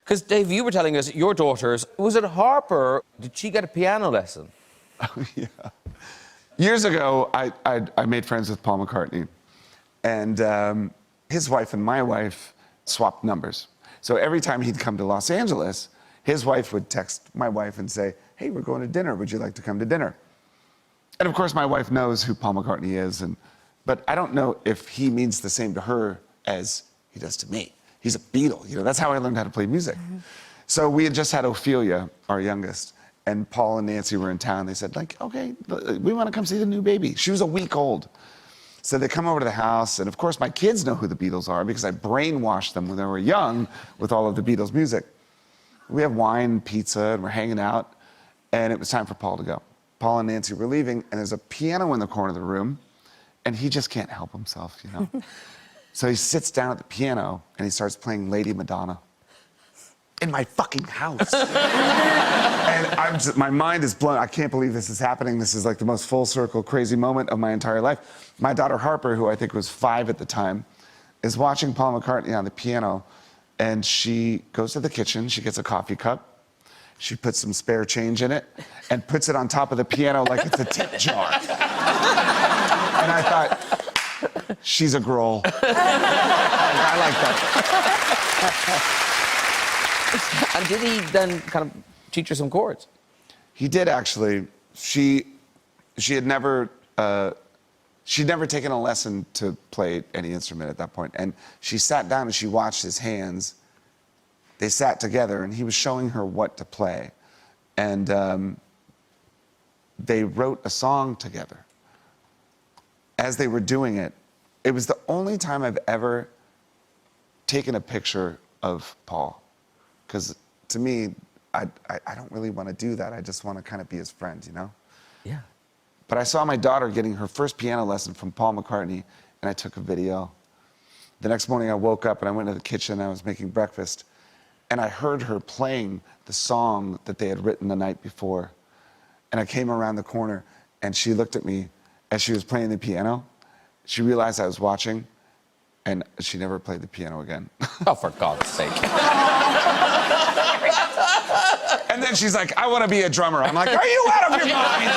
Because, Dave, you were telling us your daughters, was it Harper? Did she get a piano lesson? Oh, yeah. Years ago, I made friends with Paul McCartney. And his wife and my wife swapped numbers. So every time he'd come to Los Angeles, his wife would text my wife and say, hey, we're going to dinner. Would you like to come to dinner? And of course, my wife knows who Paul McCartney is, but I don't know if he means the same to her as he does to me. He's a Beatle, you know, that's how I learned how to play music. Mm-hmm. So we had just had Ophelia, our youngest, and Paul and Nancy were in town. They said, like, okay, we want to come see the new baby. She was a week old. So they come over to the house, and of course, my kids know who the Beatles are because I brainwashed them when they were young with all of the Beatles music. We have wine, pizza, and we're hanging out, and it was time for Paul to go. Paul and Nancy were leaving, and there's a piano in the corner of the room, and he just can't help himself, you know? So he sits down at the piano, and he starts playing Lady Madonna in my fucking house. And my mind is blown. I can't believe this is happening. This is like the most full circle, crazy moment of my entire life. My daughter Harper, who I think was 5 at the time, is watching Paul McCartney on the piano, and she goes to the kitchen, she gets a coffee cup, she puts some spare change in it, and puts it on top of the piano like it's a tip jar. And I thought, she's a Grohl. I like that. And did he then kind of teach her some chords? He did, actually. She'd never taken a lesson to play any instrument at that point. And she sat down and she watched his hands. They sat together, and he was showing her what to play. And they wrote a song together. As they were doing it, it was the only time I've ever taken a picture of Paul. Because to me, I don't really want to do that. I just want to kind of be his friend, you know? Yeah. But I saw my daughter getting her first piano lesson from Paul McCartney, and I took a video. The next morning, I woke up and I went to the kitchen, and I was making breakfast, and I heard her playing the song that they had written the night before. And I came around the corner, and she looked at me as she was playing the piano. She realized I was watching, and she never played the piano again. Oh, for God's sake. And then she's like, I want to be a drummer. I'm like, are you out of your mind?